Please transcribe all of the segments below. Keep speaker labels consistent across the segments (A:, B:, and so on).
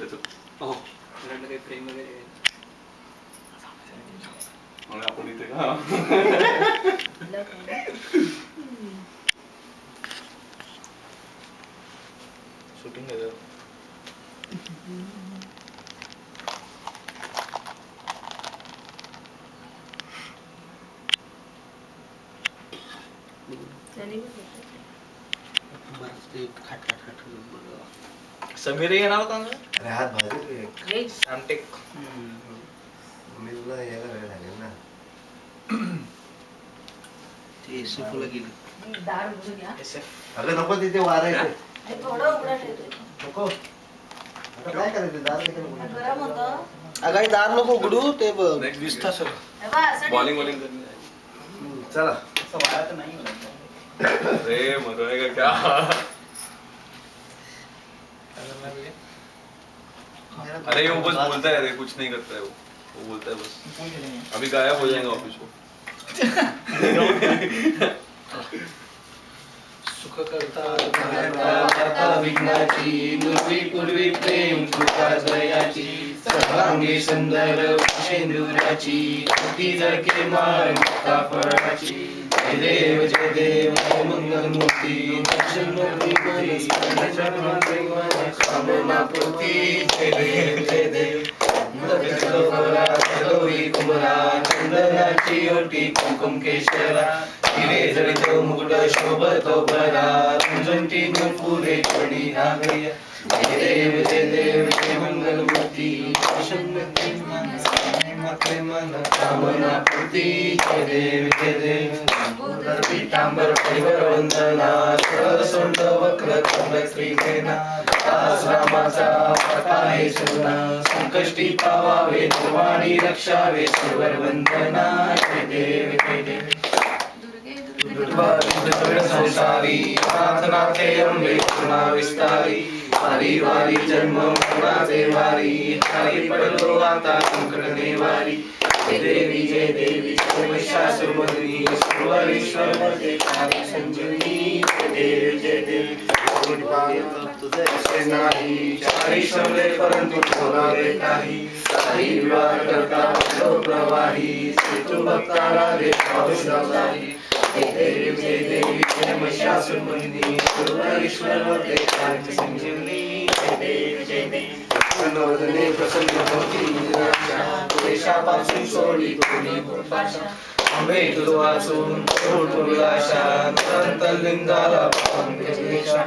A: त्याचं हो काही फ्रेम वगैरे मग आपण इथे का शूटिंग आहे समीर येणार होता ना
B: अरे हात भाजी
A: शांटेक
B: मिलला यायला वेळ लागेल ना
A: ते सुफला गेली
C: दार उघडून घ्या.
B: अगं नको तिथे वारा येते
C: थोडं उघडा ठेवते.
B: नको आता काय करायचं दार कशाला
C: गरम होतं.
D: अगं दार नको उघडू ते विस्ता सर
C: हे बघ, असं
A: बॉलिंग
C: ठीक
A: बॉलिंग
C: आहे.
A: करने
B: चला
D: असं वाया तर नाही
A: अरे मरने का क्या अरे वो बस बोलता है, अरे कुछ नहीं करता है वो बोलता है बस अभी गायब हो जाएगा ऑफिस को
D: सुख करता विघ्नाची नुरी पूर्वी प्रेम कृपा दयाची सर्वांगी सुंदर शेंदुराची ती जळके माळ मुक्ता फळाची जय देव जय मंगल मूर्ती दर्शन मूर्ती कामना पूर्ती जय देव गौरी कुमरा चंदनाची ओटी कुंकुम केशरा हिरे जडित मुकुट शोभतो बरा रुंजंती फुले चढी रागया जय देव जय मंगल मूर्ती मन कामना पूर्ती जय देव पीतांबर परिवर वंदना सरळ सोंड वक्र कमल श्रीसेना दास रामाचा पाहे सुना संकष्टी पावावे निर्वाणी रक्षावे सर्वर वंदना जय देव जय देव संसारी प्रार्थना ते अंबे करुणा विस्तारी वारी वारी जन्म मरणाचे वारी हरी पडलो आता संकट निवारी जय देवी जय महिषासुरमर्दिनी सर्वेश्वर मध्ये कार्य संजीवनी जय देव तुझे नाही चारी श्रमले परंतु ठेवणारे काही काही विवाह करता प्रवाही सेतू भक्ताला देवी जय देवी जय महिषासुरमर्दिनी सर्वेश्वर मध्ये कार्य संजीवनी जय देव नवदने प्रसन्न होती देशापासून सोडी कोणी पाशा आंबे तुझ वाचून सोडून आशा अंतर्लिंगाला देशा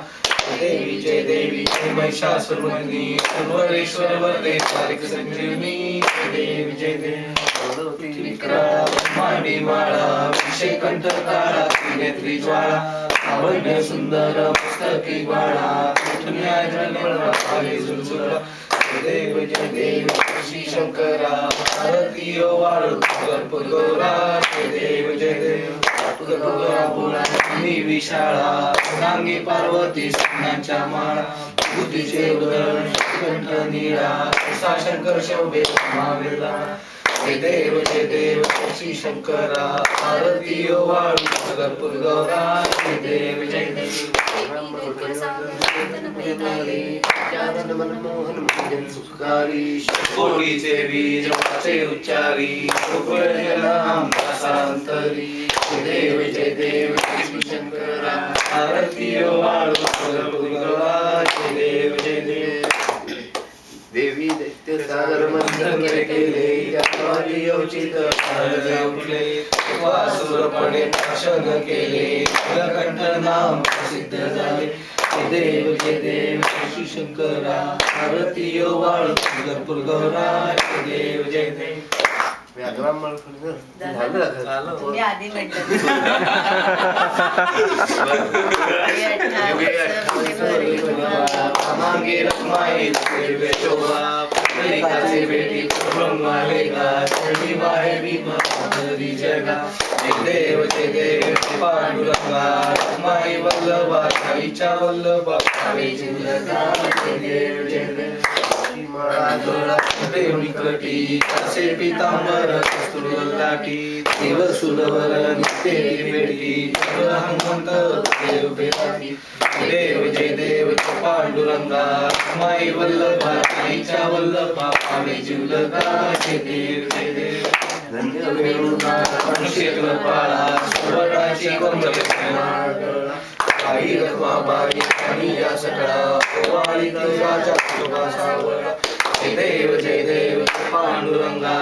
D: देवी जय महिषासुरमर्दिनी सर्वेश्वर वरदे सारिक संजीवनी जय देवी मांडी माळा विषय कंठ काळा नेत्री ज्वाळा आवडणे सुंदर पुस्तकी बाळा न्याय झुलझुला देव जय देव श्री शंकरा भारती वाळू भरपूर गौरा जय देव गौरा बोला विशाळा सांगी पार्वती स्नाच्या माळा बुद्धीचे उदर कंठ निळा सा शंकर शोभे महावेला जय देव श्री शंकरा भारती वाळू भरपूर गौरा जय देव मनमोहन सुखारी कोटीचे बीज वाचे उच्चारी सांतरी जय देव श्री शंकरा भारती वाळू भरपूर गौरा जय देव देवी दैत्य सागर मंथन केले यावाली औचित उठले वासुरपणे भाषण केले कंठ नाम प्रसिद्ध झाले जय देव श्री शंकरा भारती वाळू भरपूर गौरा जय देव
C: तुम्ही आधी म्हटलं
D: मांगे रखमाई बेटी जगा जय देव पांडुरंगा रखमाई वल्लभा साईच्या वल्लभा जय देव प्रेम निकटी कसे पितांबर कस्तुरलाटी देव सुलवर नित्य भेटी हनुमंत देव भेटी देव जय देव पांडुरंगा माई वल्लभा आईच्या वल्लभा पावे जीवलगा जय देव जय देव धन्य वेणुना क्षेत्र पाळा सुवर्णाची कमल आई रखमाबाई आणि या सकळा ओवाळी देवाच्या शोभासावळा जय देव पांडुरंगा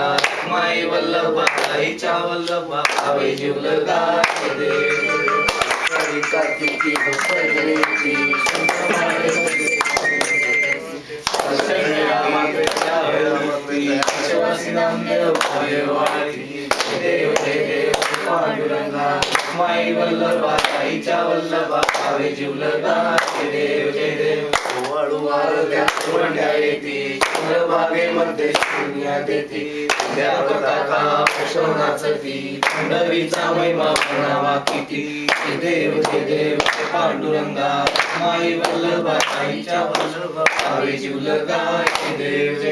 D: माई वल्लभा आईच्या वल्लभा पावे जीवलगा जय देव कार्तिकी भक्तजनेची देव जय देव पांडुरंगा माई वल्लभा आईच्या वल्लभा पावे जीवलगा जय देव वाळू आरत्या वंड्या येती चंद्रभागेमध्ये शून्यात येती त्या पताका पक्षोनाचती पंढरीचा महिमा म्हणावा किती जय देव पांडुरंगा माई वल्लभा आईच्या वल्लभा पावे जीवलगा जय देव